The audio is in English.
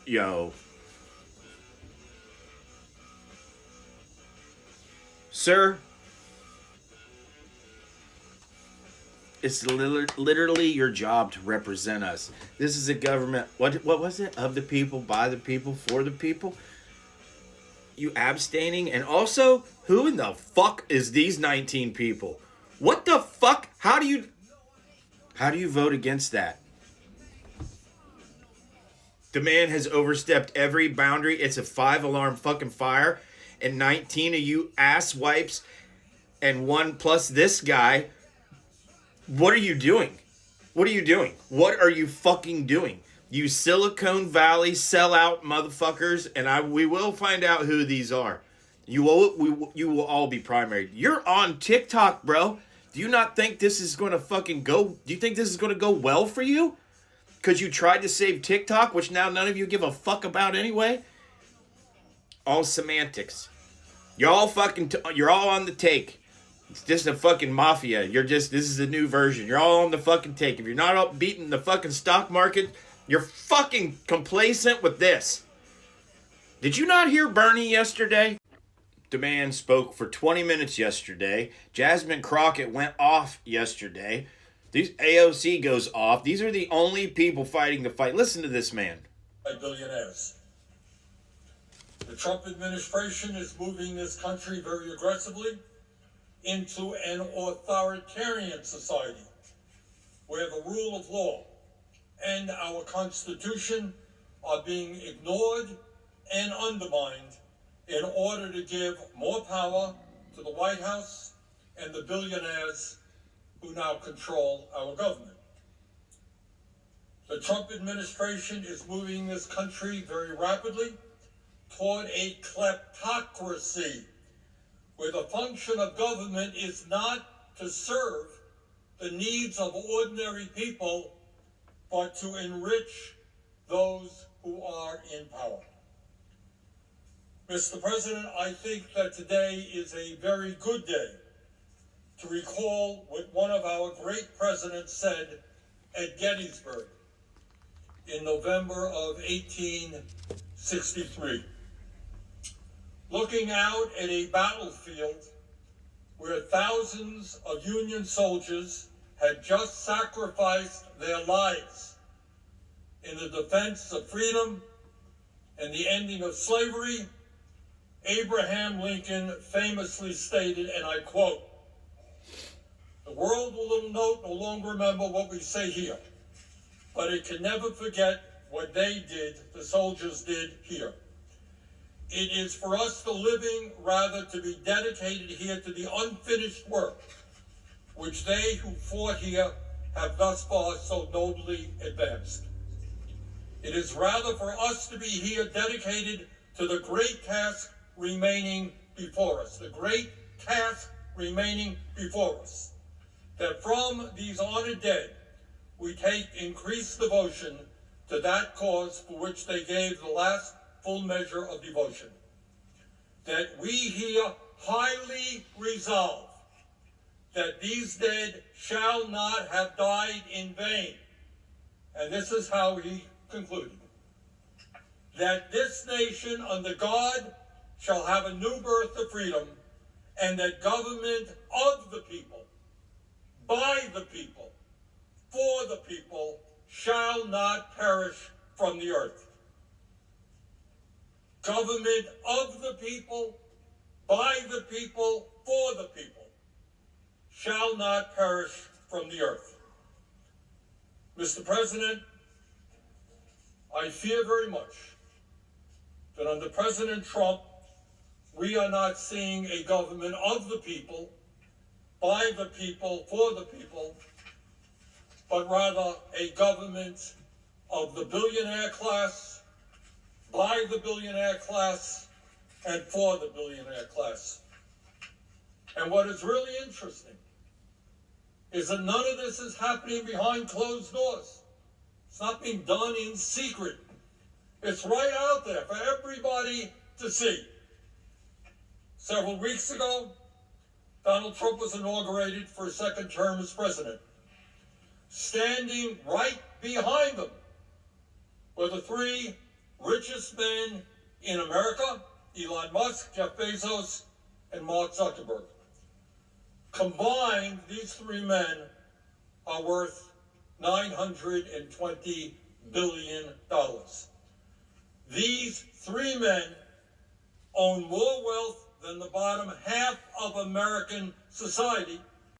Yo, sir, it's literally your job to represent us. This is a government. What was it? Of the people, by the people, for the people. You abstaining, and also, who in the fuck is these 19 people? What the fuck? How do you vote against that? The man has overstepped every boundary. It's a 5 alarm fucking fire, and 19 of you ass wipes, and one plus this guy. What are you doing? What are you doing? What are you fucking doing? You Silicon Valley sellout motherfuckers, and we will find out who these are. You will all be primary. You're on TikTok, bro. Do you not think this is going to fucking go? Do you think this is going to go well for you? Because you tried to save TikTok, which now none of you give a fuck about anyway. All semantics. You're all on the take. It's just a fucking mafia. This is a new version. You're all on the fucking take. If you're not up beating the fucking stock market, you're fucking complacent with this. Did you not hear Bernie yesterday? The man spoke for 20 minutes yesterday. Jasmine Crockett went off yesterday. These AOC goes off. These are the only people fighting the fight. Listen to this man. By billionaires. The Trump administration is moving this country very aggressively into an authoritarian society where the rule of law and our Constitution are being ignored and undermined in order to give more power to the White House and the billionaires who now control our government. The Trump administration is moving this country very rapidly toward a kleptocracy, where the function of government is not to serve the needs of ordinary people, but to enrich those who are in power. Mr. President, I think that today is a very good day to recall what one of our great presidents said at Gettysburg in November of 1863. Looking out at a battlefield where thousands of Union soldiers had just sacrificed their lives in the defense of freedom and the ending of slavery, Abraham Lincoln famously stated, and I quote, "The world will no longer remember what we say here, but it can never forget what they did, the soldiers did here. It is for us, the living, rather to be dedicated here to the unfinished work which they who fought here have thus far so nobly advanced. It is rather for us to be here dedicated to the great task remaining before us, the great task remaining before us, that from these honored dead we take increased devotion to that cause for which they gave the last full measure of devotion, that we here highly resolve that these dead shall not have died in vain." And this is how he concluded: "That this nation under God shall have a new birth of freedom, and that government of the people, by the people, for the people, shall not perish from the earth." Government of the people, by the people, for the people, shall not perish from the earth. Mr. President, I fear very much that under President Trump, we are not seeing a government of the people, by the people, for the people, but rather a government of the billionaire class, by the billionaire class, and for the billionaire class. And what is really interesting is that none of this is happening behind closed doors. It's not being done in secret. It's right out there for everybody to see. Several weeks ago, Donald Trump was inaugurated for a second term as president. Standing right behind him were the three richest men in America: Elon Musk, Jeff Bezos, and Mark Zuckerberg. Combined, these three men are worth $920 billion. These three men own more wealth than the bottom half of American society,